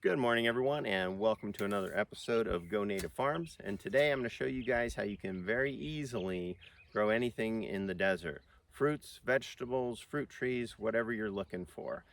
Good morning everyone, and welcome to another episode of Go Native Farms. And today I'm going to show you guys how you can very easily grow anything in the desert. Fruits, vegetables, fruit trees, whatever you're looking for.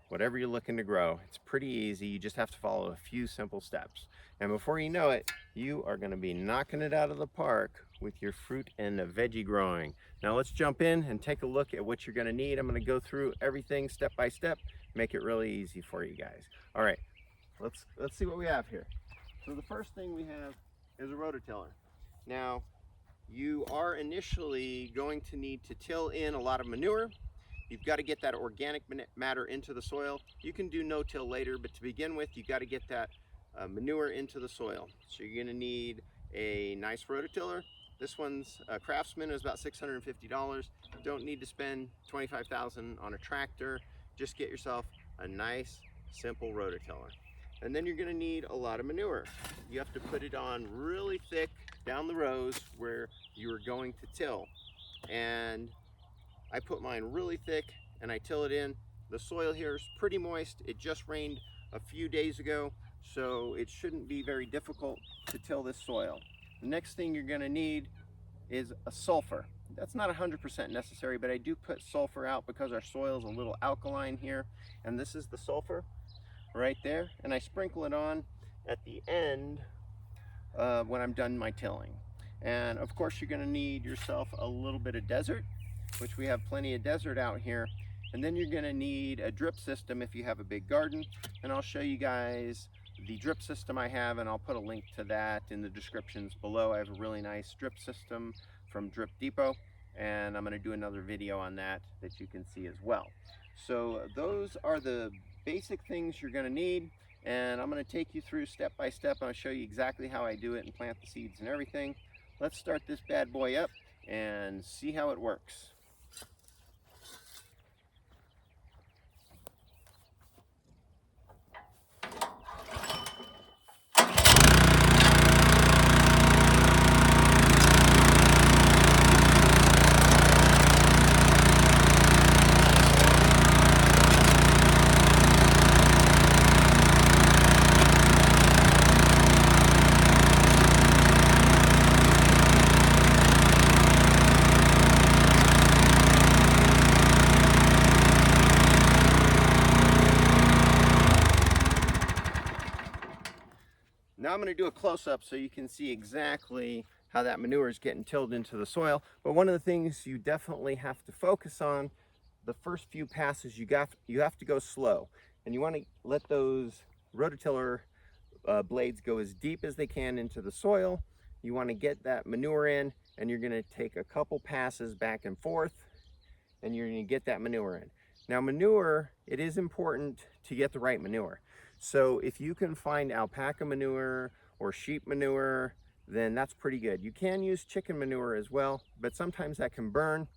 Whatever you're looking to grow, it's pretty easy. You just have to follow a few simple steps. And before you know it, you are going to be knocking it out of the park with your fruit and veggie growing. Now let's jump in and take a look at what you're going to need. I'm going to go through everything step by step, make it really easy for you guys. All right. Let's see what we have here. So the first thing we have is a rototiller. Now, you are initially going to need to till in a lot of manure. You've got to get that organic matter into the soil. You can do no-till later, but to begin with, you've got to get that manure into the soil. So you're going to need a nice rototiller. This one's Craftsman, is about $650. Don't need to spend $25,000 on a tractor. Just get yourself a nice, simple rototiller. And then you're going to need a lot of manure. You have to put it on really thick down the rows where you are going to till. And I put mine really thick and I till it in. The soil here is pretty moist. It just rained a few days ago, so it shouldn't be very difficult to till this soil. The next thing you're going to need is a sulfur. That's not 100% necessary, but I do put sulfur out because our soil is a little alkaline here. And this is the sulfur right there, and I sprinkle it on at the end when I'm done my tilling. And of course you're going to need yourself a little bit of desert, which we have plenty of desert out here. And then you're going to need a drip system if you have a big garden, and I'll show you guys the drip system I have, and I'll put a link to that in the descriptions below. I have a really nice drip system from Drip Depot, and I'm going to do another video on that you can see as well. So those are the basic things you're going to need, and I'm going to take you through step by step. I'll show you exactly how I do it and plant the seeds and everything. Let's start this bad boy up and see how it works. Now I'm going to do a close-up so you can see exactly how that manure is getting tilled into the soil. But one of the things you definitely have to focus on, the first few passes you have to go slow. And you want to let those rototiller blades go as deep as they can into the soil. You want to get that manure in, and you're going to take a couple passes back and forth, and you're going to get that manure in. Now manure, it is important to get the right manure. So if you can find alpaca manure or sheep manure, then that's pretty good. You can use chicken manure as well, but sometimes that can burn,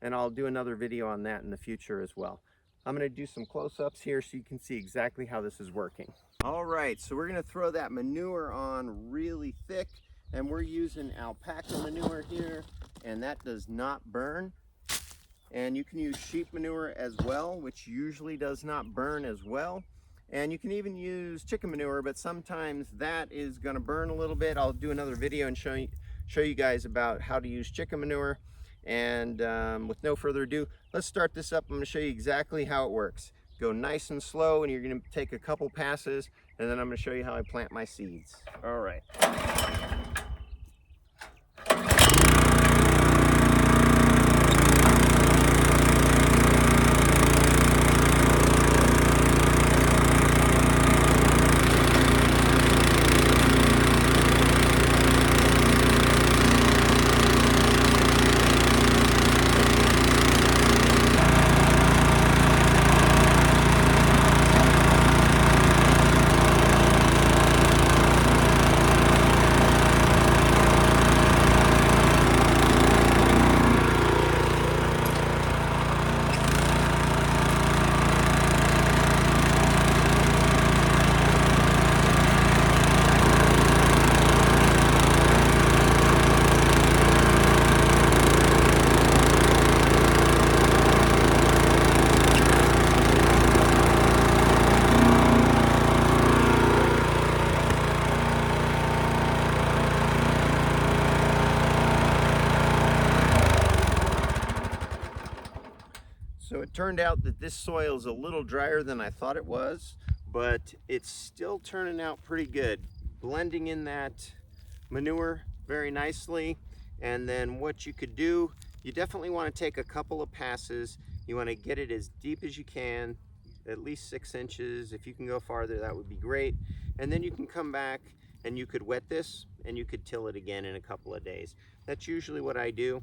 and I'll do another video on that in the future as well. I'm going to do some close-ups here so you can see exactly how this is working. All right, so we're going to throw that manure on really thick, and we're using alpaca manure here, and that does not burn. And you can use sheep manure as well, which usually does not burn as well. And you can even use chicken manure, but sometimes that is going to burn a little bit. I'll do another video and show you guys about how to use chicken manure. And with no further ado, let's start this up. I'm going to show you exactly how it works. Go nice and slow, and you're going to take a couple passes, and then I'm going to show you how I plant my seeds. All right. turned out that this soil is a little drier than I thought it was, but it's still turning out pretty good, blending in that manure very nicely. And then what you could do, you definitely want to take a couple of passes. You want to get it as deep as you can, at least 6 inches. If you can go farther, that would be great. And then you can come back and you could wet this and you could till it again in a couple of days. That's usually what I do.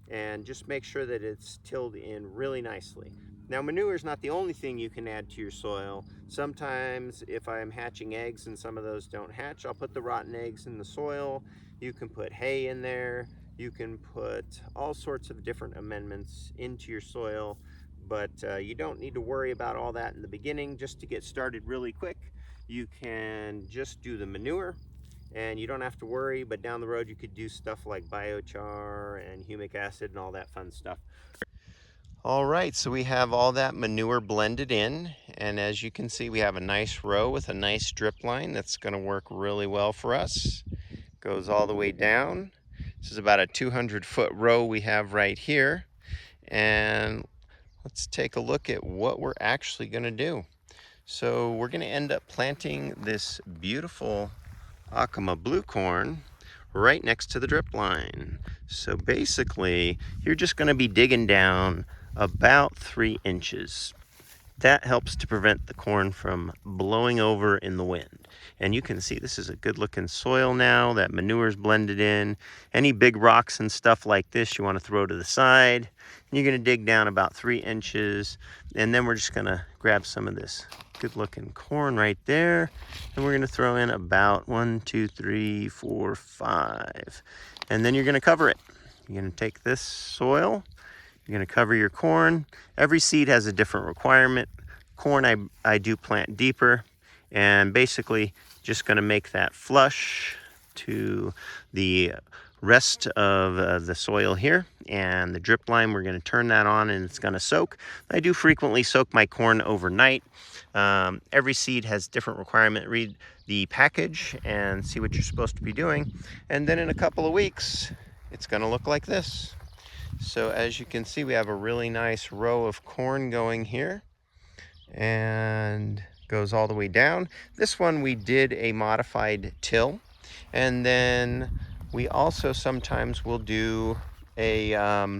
And just make sure that it's tilled in really nicely. Now, manure is not the only thing you can add to your soil. Sometimes if I'm hatching eggs and some of those don't hatch, I'll put the rotten eggs in the soil. You can put hay in there. You can put all sorts of different amendments into your soil, but you don't need to worry about all that in the beginning. Just to get started really quick, you can just do the manure and you don't have to worry, but down the road you could do stuff like biochar and humic acid and all that fun stuff. All right, so we have all that manure blended in, and as you can see, we have a nice row with a nice drip line that's going to work really well for us. Goes all the way down. This is about a 200-foot row we have right here, and let's take a look at what we're actually going to do. So we're going to end up planting this beautiful Acoma blue corn right next to the drip line. So basically, you're just going to be digging down about 3 inches. That helps to prevent the corn from blowing over in the wind. And you can see this is a good looking soil now. That manure is blended in. Any big rocks and stuff like this you want to throw to the side. And you're going to dig down about 3 inches. And then we're just going to grab some of this good looking corn right there. And we're going to throw in about 1, 2, 3, 4, 5. And then you're going to cover it. You're going to take this soil. You're going to cover your corn. Every seed has a different requirement. Corn I do plant deeper, and basically just going to make that flush to the rest of the soil here. And the drip line, we're going to turn that on and it's going to soak. I do frequently soak my corn overnight. Every seed has different requirement. Read the package and see what you're supposed to be doing. And then in a couple of weeks, it's going to look like this. So as you can see, we have a really nice row of corn going here and goes all the way down. This one we did a modified till, and then we also sometimes will do a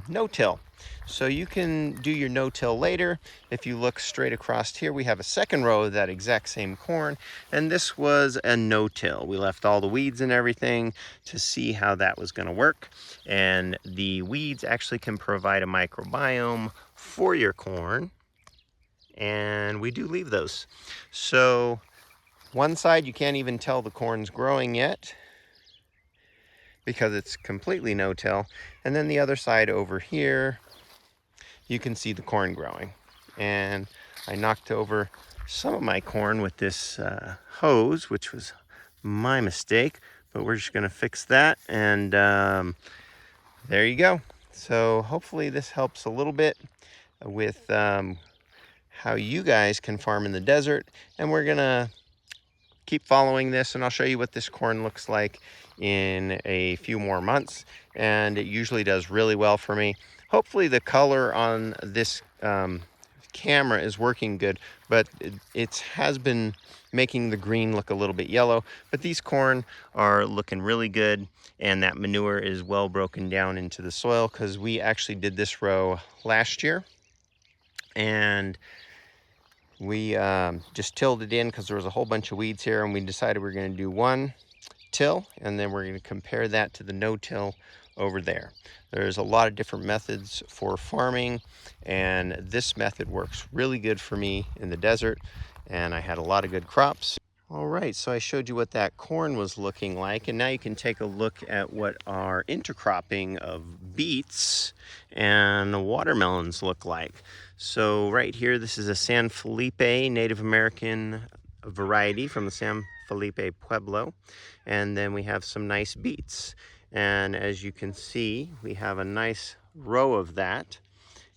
no-till. So you can do your no-till later. If you look straight across here, we have a second row of that exact same corn, and this was a no-till. We left all the weeds and everything to see how that was going to work. And the weeds actually can provide a microbiome for your corn, and we do leave those. So one side you can't even tell the corn's growing yet because it's completely no-till, and then the other side over here you can see the corn growing. And I knocked over some of my corn with this hose, which was my mistake, but we're just going to fix that, and there you go. So hopefully this helps a little bit with how you guys can farm in the desert, and we're going to keep following this, and I'll show you what this corn looks like in a few more months, and it usually does really well for me. Hopefully the color on this camera is working good, but it has been making the green look a little bit yellow. But these corn are looking really good, and that manure is well broken down into the soil because we actually did this row last year, and we just tilled it in because there was a whole bunch of weeds here, and we decided we were going to do one till, and then we're going to compare that to the no-till over there. There's a lot of different methods for farming, and this method works really good for me in the desert, and I had a lot of good crops. All right, so I showed you what that corn was looking like, and now you can take a look at what our intercropping of beets and watermelons look like. So right here, this is a San Felipe Native American variety from the San Felipe Pueblo, and then we have some nice beets. And as you can see, we have a nice row of that,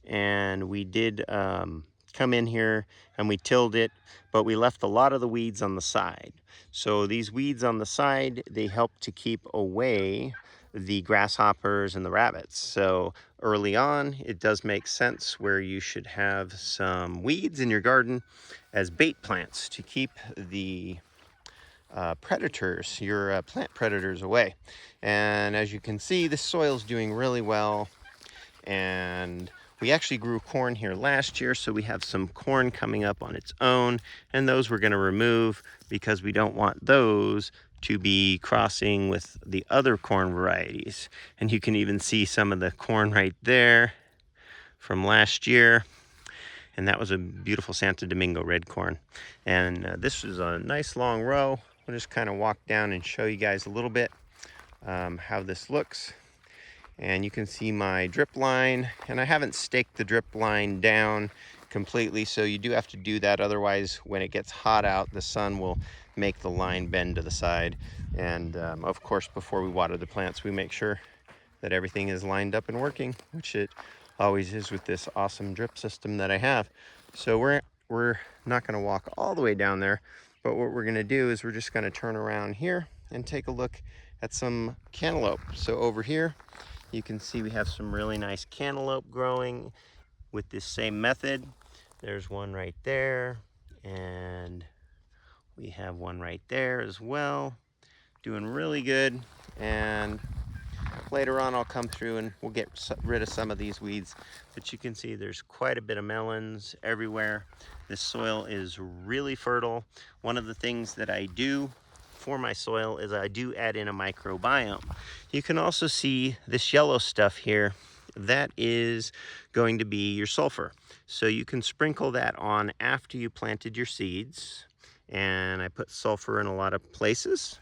and we did come in here and we tilled it, but we left a lot of the weeds on the side. So these weeds on the side, they help to keep away the grasshoppers and the rabbits. So early on, it does make sense where you should have some weeds in your garden as bait plants to keep the predators, your plant predators, away. And as you can see, the soil's doing really well. And we actually grew corn here last year, so we have some corn coming up on its own, and those we're going to remove because we don't want those to be crossing with the other corn varieties. And you can even see some of the corn right there from last year, and that was a beautiful Santo Domingo red corn. And this is a nice long row. We'll just kind of walk down and show you guys a little bit how this looks. And you can see my drip line, and I haven't staked the drip line down completely, so you do have to do that. Otherwise, when it gets hot out, the sun will make the line bend to the side. And of course, before we water the plants, we make sure that everything is lined up and working, which it always is with this awesome drip system that I have. So we're not going to walk all the way down there, but what we're going to do is we're just going to turn around here and take a look at some cantaloupe. So over here, you can see we have some really nice cantaloupe growing with this same method. There's one right there, and we have one right there as well, doing really good. And later on I'll come through and we'll get rid of some of these weeds, but you can see there's quite a bit of melons everywhere. This soil is really fertile. One of the things that I do for my soil is I do add in a microbiome. You can also see this yellow stuff here. That is going to be your sulfur. So you can sprinkle that on after you planted your seeds. And I put sulfur in a lot of places.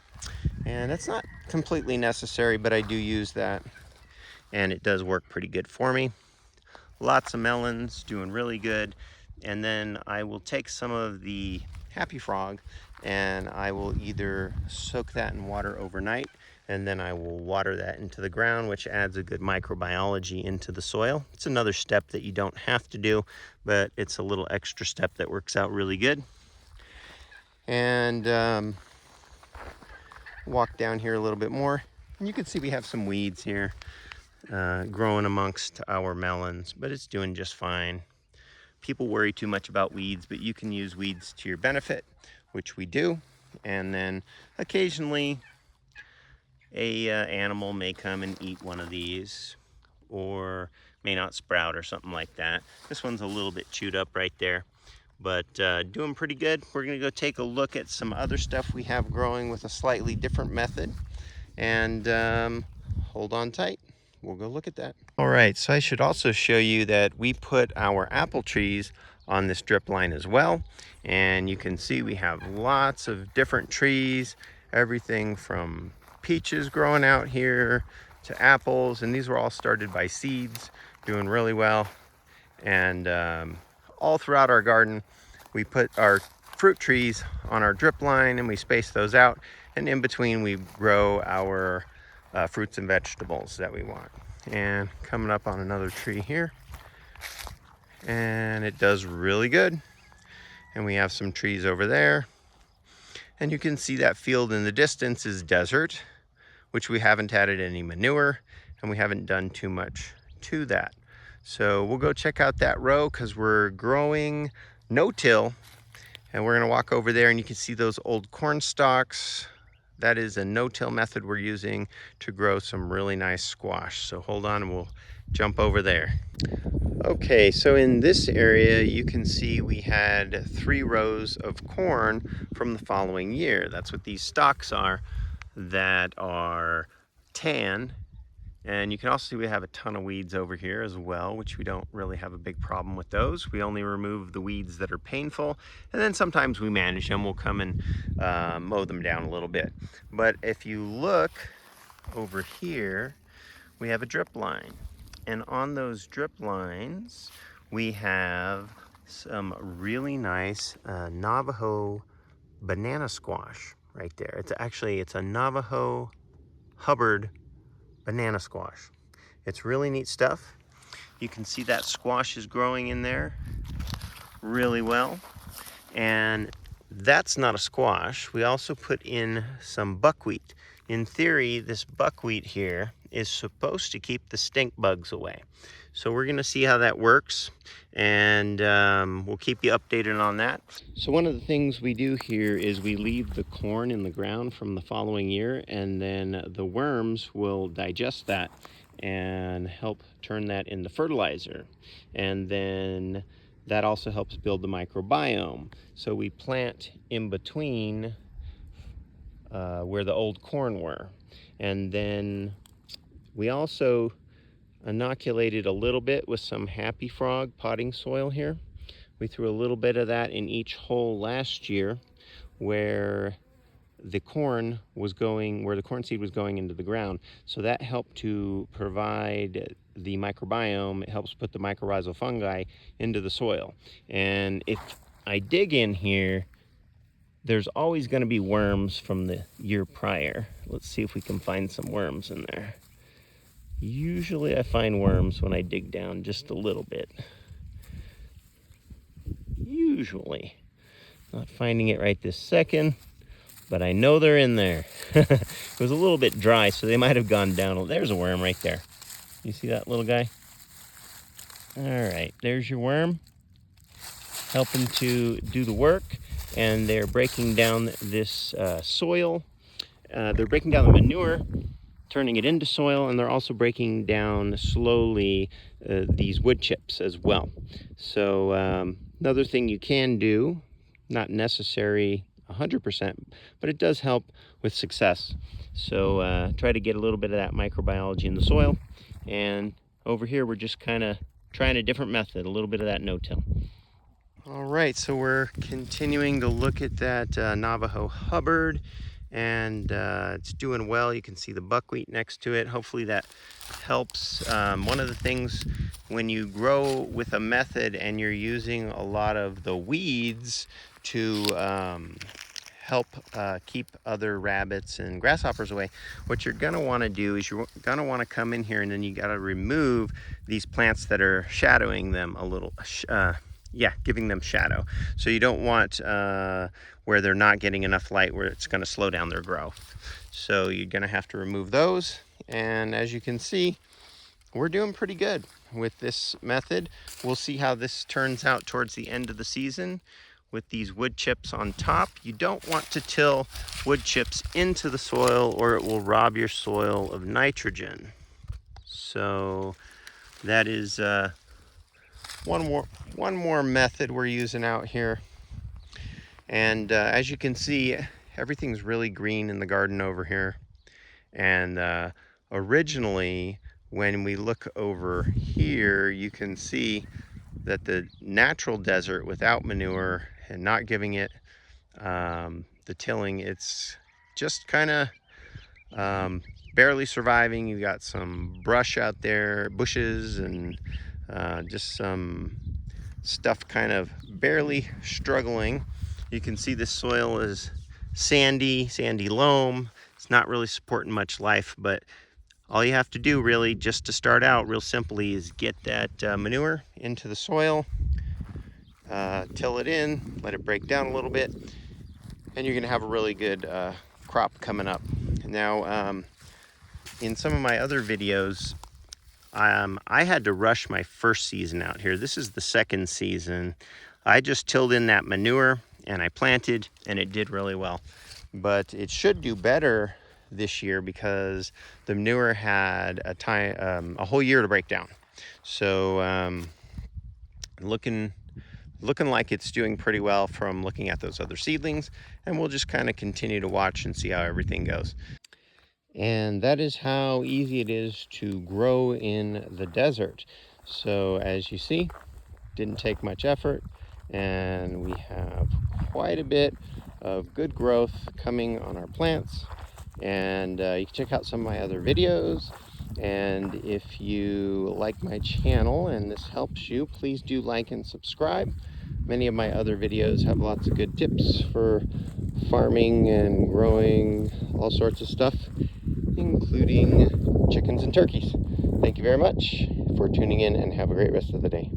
And it's not completely necessary, but I do use that. And it does work pretty good for me. Lots of melons, doing really good. And then I will take some of the Happy Frog and I will either soak that in water overnight, and then I will water that into the ground, which adds a good microbiology into the soil. It's another step that you don't have to do, but it's a little extra step that works out really good. And walk down here a little bit more, and you can see we have some weeds here growing amongst our melons, but it's doing just fine. People worry too much about weeds, but you can use weeds to your benefit, which we do. And then occasionally a animal may come and eat one of these, or may not sprout or something like that. This one's a little bit chewed up right there, but doing pretty good. We're gonna go take a look at some other stuff we have growing with a slightly different method, and hold on tight. We'll go look at that. All right, so I should also show you that we put our apple trees on this drip line as well. And you can see we have lots of different trees, everything from peaches growing out here to apples. And these were all started by seeds, doing really well. And all throughout our garden, we put our fruit trees on our drip line and we space those out. And in between, we grow our fruits and vegetables that we want. And coming up on another tree here, and it does really good. And we have some trees over there, and you can see that field in the distance is desert, which we haven't added any manure, and we haven't done too much to that. So we'll go check out that row because we're growing no-till, and we're going to walk over there, and you can see those old corn stalks. That is a no-till method we're using to grow some really nice squash. So hold on and we'll jump over there. Okay, so in this area, you can see we had 3 rows of corn from the following year. That's what these stalks are that are tan. And you can also see we have a ton of weeds over here as well, which we don't really have a big problem with those. We only remove the weeds that are painful, and then sometimes we manage them. We'll come and mow them down a little bit. But if you look over here, we have a drip line. And on those drip lines, we have some really nice Navajo banana squash right there. It's a Navajo Hubbard banana squash. It's really neat stuff. You can see that squash is growing in there really well. And that's not a squash. We also put in some buckwheat. In theory, this buckwheat here is supposed to keep the stink bugs away. So we're gonna see how that works, and we'll keep you updated on that. So one of the things we do here is we leave the corn in the ground from the following year, and then the worms will digest that and help turn that into fertilizer. And then that also helps build the microbiome. So we plant in between where the old corn were. And then we also inoculated a little bit with some Happy Frog potting soil here. We threw a little bit of that in each hole last year where the corn was going, where the corn seed was going into the ground. So that helped to provide the microbiome. It helps put the mycorrhizal fungi into the soil. And if I dig in here, there's always going to be worms from the year prior. Let's see if we can find some worms in there. Usually I find worms when I dig down just a little bit. Usually. Not finding it right this second, but I know they're in there. It was a little bit dry, so they might have gone down. There's a worm right there. You see that little guy? All right, there's your worm, helping to do the work, and they're breaking down this soil. They're breaking down the manure, turning it into soil, and they're also breaking down slowly these wood chips as well. So another thing you can do, not necessary 100%, but it does help with success. So try to get a little bit of that microbiology in the soil. And over here, we're just kind of trying a different method, a little bit of that no-till. All right, so we're continuing to look at that Navajo Hubbard, and it's doing well. You can see the buckwheat next to it. Hopefully that helps. One of the things when you grow with a method and you're using a lot of the weeds to help keep other rabbits and grasshoppers away, what you're gonna wanna do is you're gonna wanna come in here and then you gotta remove these plants that are shadowing them a little, giving them shadow. So you don't want where they're not getting enough light where it's gonna slow down their growth. So you're gonna have to remove those. And as you can see, we're doing pretty good with this method. We'll see how this turns out towards the end of the season with these wood chips on top. You don't want to till wood chips into the soil or it will rob your soil of nitrogen. So that is one more method we're using out here. And as you can see, everything's really green in the garden over here. And originally, when we look over here, you can see that the natural desert without manure and not giving it the tilling, it's just kind of barely surviving. You got some brush out there, bushes, and just some stuff kind of barely struggling. You can see this soil is sandy loam. It's not really supporting much life, but all you have to do really just to start out real simply is get that manure into the soil, till it in, let it break down a little bit, and you're gonna have a really good crop coming up. Now, in some of my other videos, I had to rush my first season out here. This is the second season. I just tilled in that manure and I planted, and it did really well. But it should do better this year because the manure had a whole year to break down. So looking like it's doing pretty well from looking at those other seedlings, and we'll just kind of continue to watch and see how everything goes. And that is how easy it is to grow in the desert. So as you see, didn't take much effort, and we have quite a bit of good growth coming on our plants. And you can check out some of my other videos. And if you like my channel and this helps you, please do like and subscribe. Many of my other videos have lots of good tips for farming and growing all sorts of stuff, including chickens and turkeys. Thank you very much for tuning in, and have a great rest of the day.